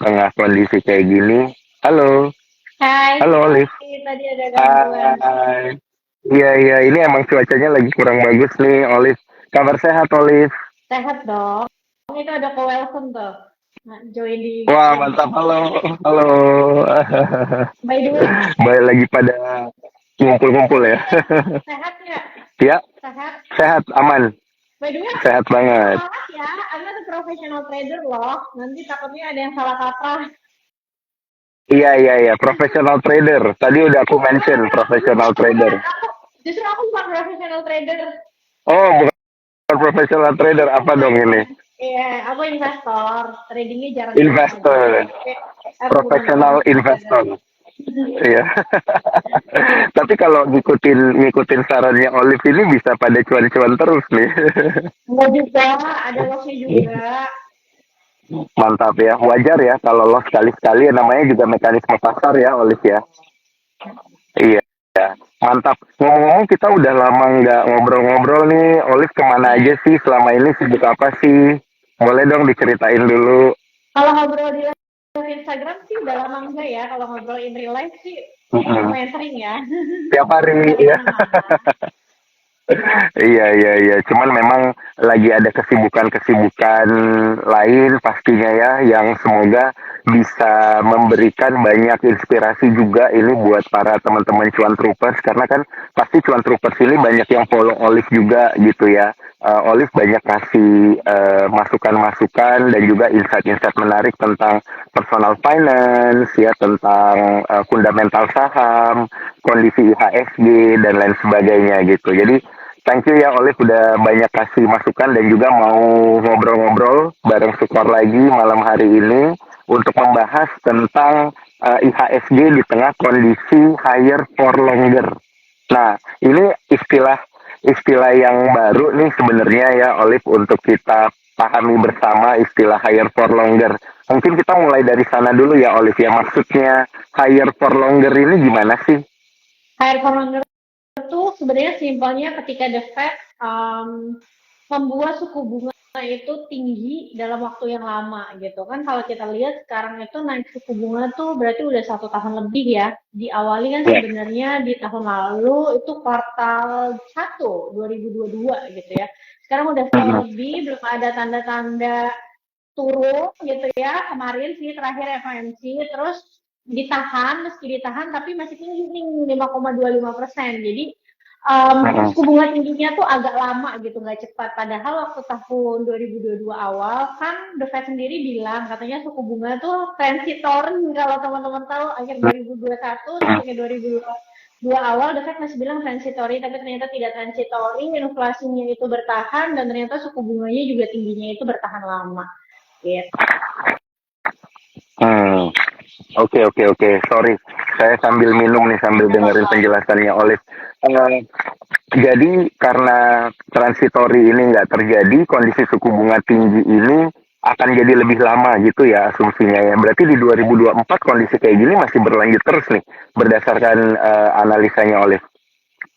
tengah kondisi kayak gini. Halo, Hai, halo Olive. sorry tadi ada gangguan. Hai. Iya, iya, ini emang cuacanya lagi kurang bagus nih, Olive. Kabar sehat, Olive. Sehat dong. Itu ada co-welcome tuh. Nah, join di Wah, ini. mantap. Halo, halo. By the way, Baik lagi pada ngumpul-ngumpul ya. sehat nggak? Ya, Sehat. sehat, aman. By the way, Sehat banget. semangat ya. Anda tuh professional trader loh. Nanti takutnya ada yang salah kaprah. Iya, iya, iya. Professional trader. Tadi udah aku mention Enggak, professional bukan. trader. Justru aku bukan professional trader. Oh, bukan professional trader. Apa dong ini? Iya, aku investor. Tradingnya jarang-jarang aja. Investor. Tapi aku bukan Professional professional trader. investor. Iya. Tapi kalau ngikutin sarannya Olive ini bisa pada cuan-cuan terus nih. Enggak juga, ada lossnya juga. Mantap ya. Wajar ya kalau lo sekali-sekali, namanya juga mekanisme pasar ya Olive ya. Iya. Mantap. Ngomong-ngomong kita udah lama nggak ngobrol-ngobrol nih. Olive kemana Ya. aja sih selama ini, sibuk apa sih? Boleh dong diceritain dulu. Kalau ngobrol di live Instagram sih udah lama enggak ya. Kalau ngobrol in real life sih Mm-mm. lumayan sering ya. Tiap hari Nggak ya. kemana-mana. Iya, iya, iya. Cuman memang lagi ada kesibukan-kesibukan lain pastinya ya, yang semoga bisa memberikan banyak inspirasi juga ini buat para teman-teman cuan troopers, karena kan pasti cuan troopers ini banyak yang follow Olive juga gitu ya. Olive banyak kasih masukan-masukan dan juga insight-insight menarik tentang personal finance ya, tentang fundamental saham, kondisi IHSG dan lain sebagainya gitu. Jadi thank you ya Olive udah banyak kasih masukan dan juga mau ngobrol-ngobrol bareng Sukor lagi malam hari ini untuk membahas tentang IHSG di tengah kondisi higher for longer. Nah, ini istilah yang baru nih sebenarnya ya Olive, untuk kita pahami bersama istilah higher for longer. Mungkin kita mulai dari sana dulu ya Olive ya. Maksudnya higher for longer ini gimana sih? Higher for longer itu sebenarnya simpelnya ketika The Fed membuat suku bunga itu tinggi dalam waktu yang lama gitu kan. Kalau kita lihat sekarang itu naik suku bunga tuh berarti udah 1 tahun lebih ya. Diawali kan Ya. sebenarnya di tahun lalu itu kuartal 1 2022 gitu ya. Sekarang udah setahun lebih belum ada tanda-tanda turun gitu ya. Kemarin sih terakhir FOMC terus ditahan, meski ditahan tapi masih tinggi nih 5,25%. Jadi suku bunga tingginya tuh agak lama gitu, nggak cepat. Padahal waktu tahun 2022 awal kan The Fed sendiri bilang katanya suku bunga tuh transitory. Kalau teman-teman tahu akhir 2021 sampai ke 2022 awal The Fed masih bilang transitory, tapi ternyata tidak transitory, inflasinya itu bertahan dan ternyata suku bunganya juga tingginya itu bertahan lama. Gitu. Hmm. Oke, oke, oke. Sorry, saya sambil minum nih sambil dengerin penjelasannya Olive. Eh, jadi karena transitory ini nggak terjadi, kondisi suku bunga tinggi ini akan jadi lebih lama gitu ya asumsinya ya. Berarti di 2024 kondisi kayak gini masih berlanjut terus nih berdasarkan analisanya Olive.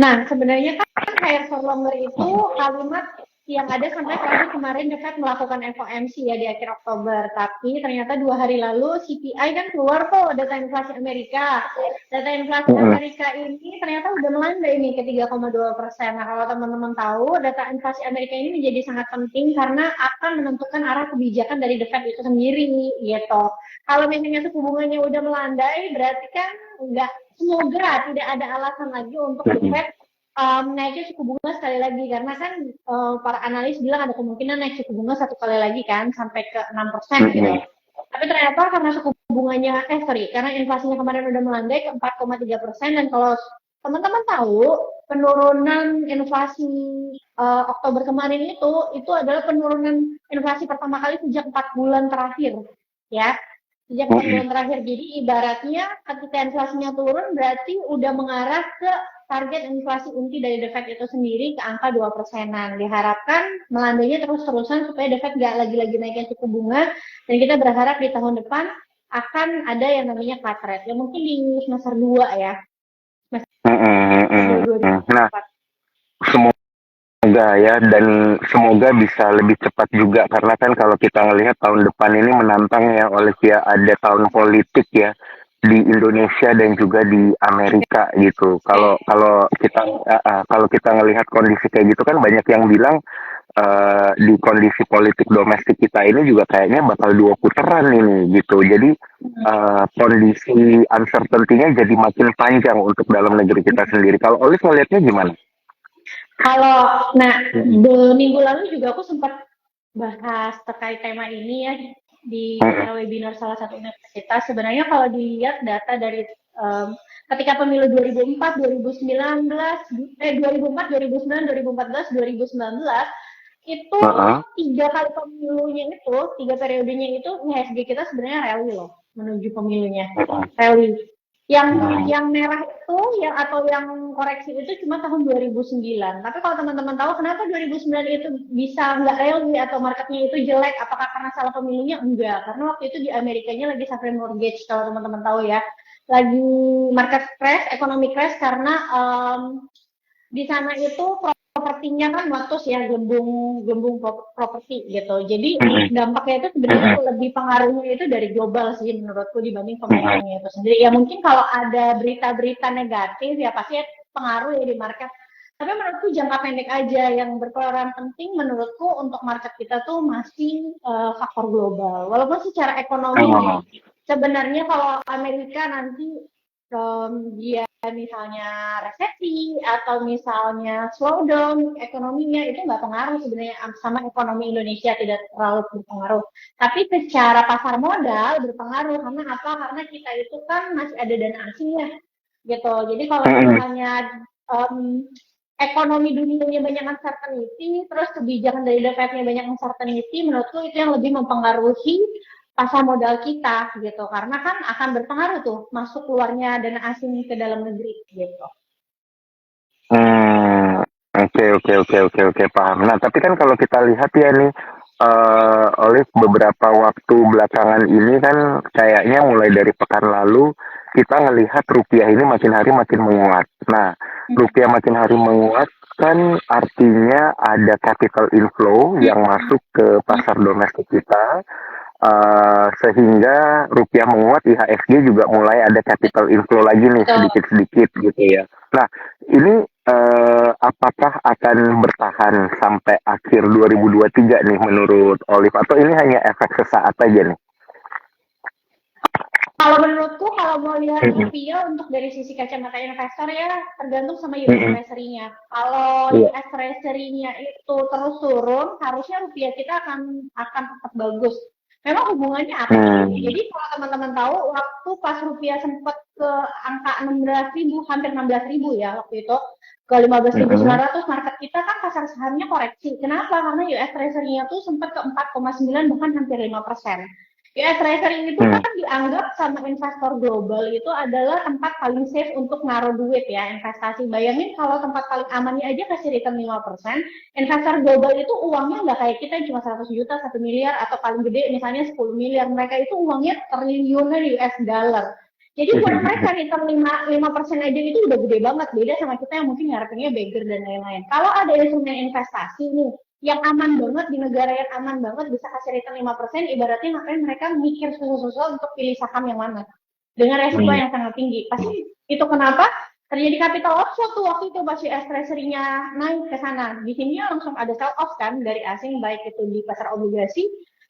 Nah, sebenarnya kan higher for longer itu kalimat yang ada sampai terakhir kemarin The Fed melakukan FOMC ya di akhir Oktober. Tapi ternyata 2 hari lalu CPI kan keluar tuh data inflasi Amerika. Data inflasi Amerika ini ternyata udah melandai nih ke 3,2%. Nah, kalau teman-teman tahu, data inflasi Amerika ini menjadi sangat penting karena akan menentukan arah kebijakan dari The Fed itu sendiri gitu. Kalau misalnya suku bunganya udah melandai, berarti kan nggak, semoga tidak ada alasan lagi untuk The Fed naiknya suku bunga sekali lagi, karena kan para analis bilang ada kemungkinan naik suku bunga 1 kali lagi kan sampai ke 6% gitu. Tapi ternyata karena suku bunganya karena inflasinya kemarin udah melandai ke 4,3%. Dan kalau teman-teman tahu, penurunan inflasi Oktober kemarin itu adalah penurunan inflasi pertama kali sejak 4 bulan terakhir ya. Sejak 4 bulan terakhir. Jadi ibaratnya ketika inflasinya turun berarti udah mengarah ke target inflasi inti dari The Fed itu sendiri ke angka 2%-an. Diharapkan melandainya terus-terusan supaya The Fed nggak lagi-lagi naikin suku bunga, dan kita berharap di tahun depan akan ada yang namanya cut rate. Ya mungkin di semester 2 ya. Semester 2 Nah, 2024. semoga Semoga ya, dan semoga bisa lebih cepat juga karena kan kalau kita ngelihat tahun depan ini menantang ya, oleh ya ada tahun politik ya di Indonesia dan juga di Amerika gitu. Kalau kalau kita kalau kita ngelihat kondisi kayak gitu kan banyak yang bilang di kondisi politik domestik kita ini juga kayaknya bakal dua putaran ini gitu. Jadi kondisi uncertainty-nya jadi makin panjang untuk dalam negeri kita sendiri. Kalau Olive melihatnya gimana? Kalau, nah, minggu lalu juga aku sempat bahas terkait tema ini ya di acara webinar salah satu universitas. Sebenarnya kalau dilihat data dari ketika pemilu 2004, 2019, 2004, 2009, 2014, 2019 itu tiga kali pemilunya itu, tiga periodenya itu IHSG kita sebenarnya rally loh menuju pemilunya, rally. Yang merah itu yang atau yang koreksi itu cuma tahun 2009. Tapi kalau teman-teman tahu kenapa 2009 itu bisa nggak rally atau marketnya itu jelek, apakah karena salah pemilunya? Enggak, karena waktu itu di Amerikanya lagi subprime mortgage, kalau teman-teman tahu ya, lagi market crash, ekonomi crash karena di sana itu propertinya kan meletus ya, gembung properti gitu. Jadi dampaknya itu sebenarnya lebih pengaruhnya itu dari global sih menurutku dibanding pemerintahnya itu sendiri. Ya mungkin kalau ada berita-berita negatif ya pasti pengaruh ya di market. Tapi menurutku jangka pendek aja yang berperan penting menurutku untuk market kita tuh masih faktor global. Walaupun secara ekonomi sebenarnya kalau Amerika nanti dia misalnya resesi atau misalnya slowdown ekonominya itu nggak pengaruh sebenarnya sama ekonomi Indonesia, tidak terlalu berpengaruh. Tapi secara pasar modal berpengaruh karena apa? Karena kita itu kan masih ada dana asingnya gitu. Jadi kalau misalnya ekonomi dunianya banyak uncertainty, terus kebijakan dari The Fed-nya banyak uncertainty, menurutku itu yang lebih mempengaruhi pasar modal kita gitu, karena kan akan berpengaruh tuh masuk keluarnya dana asing ke dalam negeri gitu. Oke, paham. Nah, tapi kan kalau kita lihat ya nih, oleh beberapa waktu belakangan ini kan kayaknya mulai dari pekan lalu kita ngelihat rupiah ini makin hari makin menguat. Nah, rupiah makin hari menguat kan artinya ada capital inflow yang masuk ke pasar domestik kita. Sehingga rupiah menguat, IHSG juga mulai ada capital inflow lagi nih sedikit-sedikit gitu ya. Nah, ini apakah akan bertahan sampai akhir 2023 nih menurut Olive, atau ini hanya efek sesaat aja nih? Kalau menurutku kalau mau lihat rupiah untuk dari sisi kacamata investor ya tergantung sama US Treasury-nya. Kalau US Treasury-nya itu terus turun, harusnya rupiah kita akan tetap bagus. Memang hubungannya apa sih? Jadi kalau teman-teman tahu waktu pas rupiah sempat ke angka 16.000, hampir 16.000 ya waktu itu, ke 15.900, market kita kan pasar sahamnya koreksi. Kenapa? Karena US Treasury-nya tuh sempat ke 4,9 bahkan hampir 5%. US Treasury itu kan dianggap sama investor global itu adalah tempat paling safe untuk naruh duit ya, investasi. Bayangin kalau tempat paling amannya aja kasih return 5%, investor global itu uangnya nggak kayak kita cuma 100 juta, 1 miliar, atau paling gede misalnya 10 miliar. Mereka itu uangnya triliunan US dollar. Jadi buat mereka return 5% aja itu udah gede banget, beda sama kita yang mungkin ngarepinnya beggar dan lain-lain. Kalau ada instrumen investasi nih, yang aman banget di negara yang aman banget bisa kasih return 5%, ibaratnya ngapain mereka mikir susah-susah untuk pilih saham yang mana dengan resiko yang sangat tinggi. Pasti itu kenapa terjadi capital outflow tuh waktu itu pas US Treasury-nya naik ke sana. Di sini langsung ada sell off kan dari asing, baik itu di pasar obligasi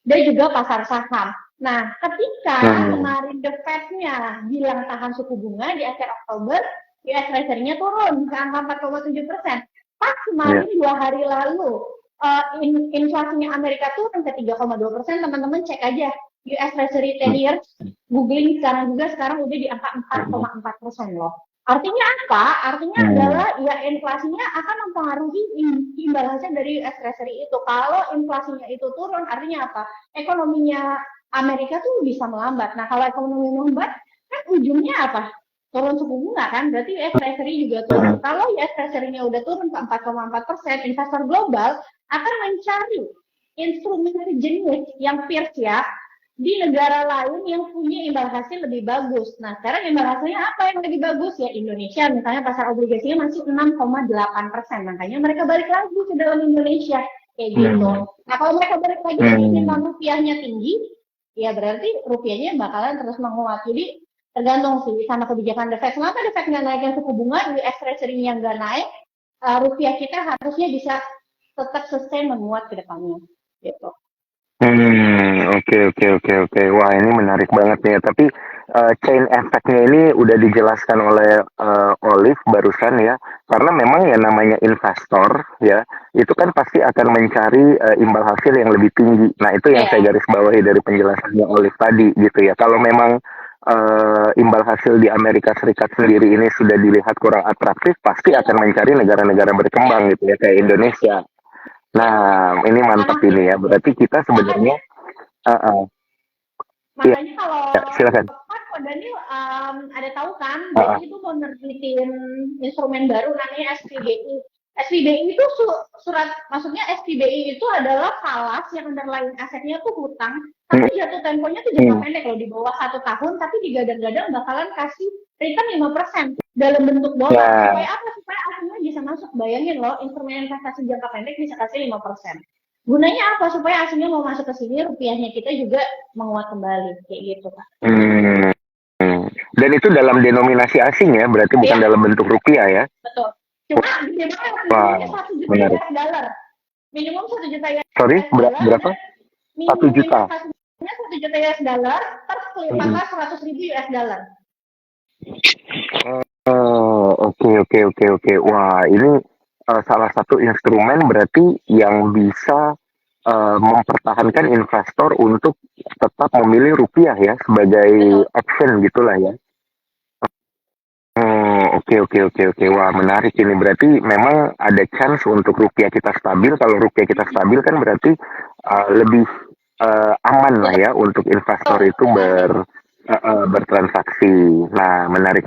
dan juga pasar saham. Nah, ketika kemarin The Fed-nya bilang tahan suku bunga di akhir Oktober, US Treasury-nya turun ke angka 4,7%. Pas kemarin 2 hari lalu inflasinya Amerika turun ke 3,2%, teman-teman cek aja US Treasury 10 years, googling sekarang udah di angka 4,4% loh. Artinya apa? Artinya adalah ya inflasinya akan mempengaruhi imbal hasil dari US Treasury itu. Kalau inflasinya itu turun, artinya apa? Ekonominya Amerika tuh bisa melambat. Nah, kalau ekonomi melambat, kan ujungnya apa? Turun suku bunga kan, berarti US Treasury juga turun. Kalau US Treasury-nya udah turun ke 4,4%, investor global akan mencari instrumen jenis yang fierce ya, di negara lain yang punya imbal hasil lebih bagus. Nah, sekarang imbal hasilnya apa yang lebih bagus? Ya Indonesia, misalnya pasar obligasinya masih 6,8%. Makanya mereka balik lagi ke dalam Indonesia. Kayak gitu. Nah, kalau mereka balik lagi tapi timbang rupiahnya tinggi, ya berarti rupiahnya bakalan terus menguat. Jadi tergantung sih sama kebijakan The Fed. Selama The Fed nggak naikin suku bunga, US Treasury-nya nggak naik, rupiah kita harusnya bisa tetap sustain menguat ke depannya. Gitu. Oke. Wah, ini menarik banget nih ya. Tapi chain effect-nya ini udah dijelaskan oleh Olive barusan ya. Karena memang ya namanya investor ya, itu kan pasti akan mencari imbal hasil yang lebih tinggi. Nah, itu yang saya garis bawahi dari penjelasannya Olive tadi gitu ya. Kalau memang imbal hasil di Amerika Serikat sendiri ini sudah dilihat kurang atraktif, pasti akan mencari negara-negara berkembang gitu ya, kayak Indonesia. Nah, ini mantap ini ya. Berarti kita sebenarnya iya, makanya kalau silakan. Pak Daniel ada tahu kan, BI itu mau nerbitin instrumen baru namanya SPBI. SPBI itu surat, maksudnya SPBI itu adalah falas yang underlying asetnya tuh hutang, tapi jatuh temponya tuh jangka pendek loh, di bawah 1 tahun, tapi digadang-gadang bakalan kasih return 5% dalam bentuk dolar. Supaya apa? Supaya aslinya bisa masuk. Bayangin loh, instrumen investasi jangka pendek bisa kasih 5%. Gunanya apa? Supaya aslinya mau masuk ke sini, rupiahnya kita juga menguat kembali, kayak gitu Pak. Dan itu dalam denominasi asing ya, berarti bukan dalam bentuk rupiah ya? Betul. Cuma gede banget, minimumnya 1 juta US dollar. Minimum 1 juta US dollar. Sorry, berapa? 1 juta. 1 juta US dollar, terus kelipatan 100.000 US dollar. Oke. Wah, ini salah satu instrumen berarti yang bisa mempertahankan investor untuk tetap memilih rupiah ya sebagai option gitulah ya. Oke. Wah, menarik ini. Berarti memang ada chance untuk rupiah kita stabil. Kalau rupiah kita stabil kan berarti lebih aman lah ya untuk investor itu bertransaksi. Nah, menarik.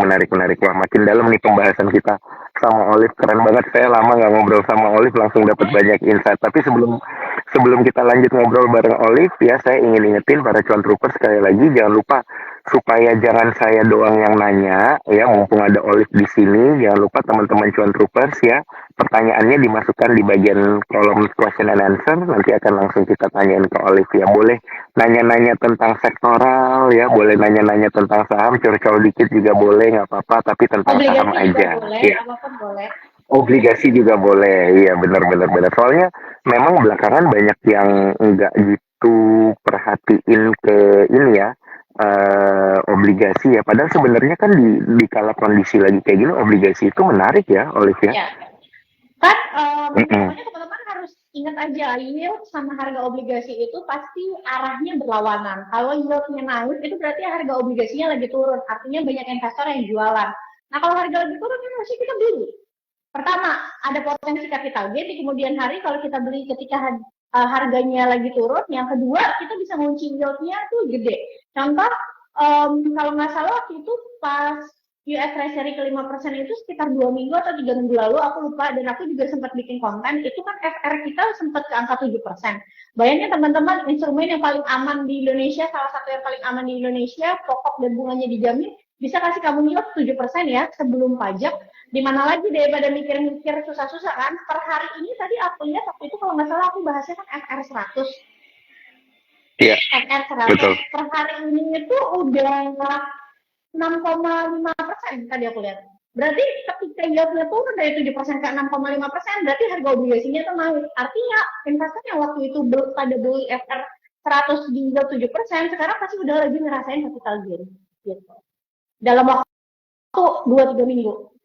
Wah, makin dalam nih pembahasan kita sama Olive. Keren banget. Saya lama nggak ngobrol sama Olive, langsung dapat banyak insight. Tapi sebelum kita lanjut ngobrol bareng Olive ya, saya ingin ingetin para cuan troopers sekali lagi, jangan lupa supaya jangan saya doang yang nanya ya, mumpung ada Olive di sini, jangan lupa teman-teman cuan troopers ya, pertanyaannya dimasukkan di bagian kolom question and answer, nanti akan langsung kita tanyain ke Olive ya. Boleh nanya-nanya tentang sektoral ya, boleh nanya-nanya tentang saham, curcol dikit juga boleh, nggak apa-apa, tapi tentang obligasi saham aja boleh, ya. apapun boleh. Obligasi juga boleh, iya benar. Soalnya memang belakangan banyak yang nggak gitu perhatiin ke ini ya, obligasi ya. Padahal sebenarnya kan di kala kondisi lagi kayak gini, obligasi itu menarik ya, Olivia. Ya. Kan, pokoknya teman-teman harus ingat aja, yield sama harga obligasi itu pasti arahnya berlawanan. Kalau yieldnya naik, itu berarti harga obligasinya lagi turun. Artinya banyak investor yang jualan. Nah, kalau harga lagi turun, kan harusnya kita beli. Pertama, ada potensi capital gain di kemudian hari kalau kita beli ketika harganya lagi turun. Yang kedua, kita bisa ngunci yield-nya tuh gede. Contoh, kalau nggak salah waktu itu pas US Treasury ke 5% itu sekitar 2 minggu atau 3 minggu lalu, aku lupa, dan aku juga sempat bikin konten, itu kan FR kita sempat ke angka 7%. Bayangin teman-teman, instrumen yang paling aman di Indonesia, salah satu yang paling aman di Indonesia, pokok dan bunganya dijamin, bisa kasih kamu yield 7% ya, sebelum pajak. Dimana lagi daripada mikir-mikir susah-susah kan, per hari ini tadi aku lihat waktu itu kalau nggak salah aku bahasnya kan FR 100. Iya, FR 100 betul. Per hari ini itu udah 6,5% tadi aku lihat. Berarti ketika yieldnya turun dari 7% ke 6,5%, berarti harga obligasinya itu naik. Artinya investor yang waktu itu pada beli FR 100 di yield 7%, sekarang pasti udah lagi ngerasain capital gain. Gitu. Dalam waktu 2-3 minggu.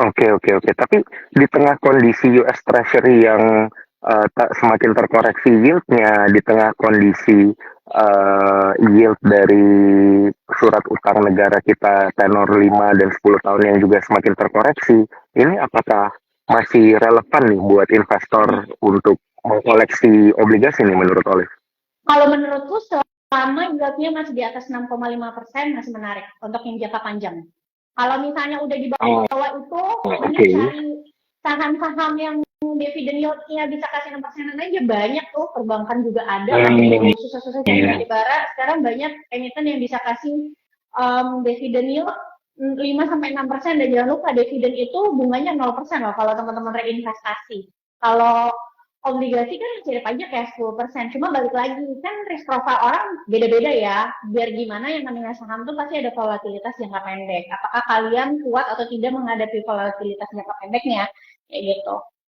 Oke. Tapi di tengah kondisi US Treasury yang semakin terkoreksi yieldnya, di tengah kondisi yield dari surat utang negara kita tenor 5 dan 10 tahun yang juga semakin terkoreksi, ini apakah masih relevan nih buat investor untuk mengkoleksi obligasi nih menurut Olive? Kalau menurutku selama yieldnya masih di atas 6,5% masih menarik untuk yang jangka panjang. Kalau misalnya udah di bawah itu, mending cari saham-saham yang dividen yield-nya bisa kasih 6% aja banyak tuh, perbankan juga ada, waktu susah-susah cari batubara, sekarang banyak emiten yang bisa kasih dividen yield 5-6%, dan jangan lupa dividen itu bunganya 0% loh kalau teman-teman reinvestasi. Kalau obligasi kan masih ada pajak ya 10%. Cuma balik lagi kan risk profile orang beda-beda ya. Biar gimana yang namanya saham tuh pasti ada volatilitas jangka pendek. Apakah kalian kuat atau tidak menghadapi volatilitas jangka pendeknya? Kayak gitu.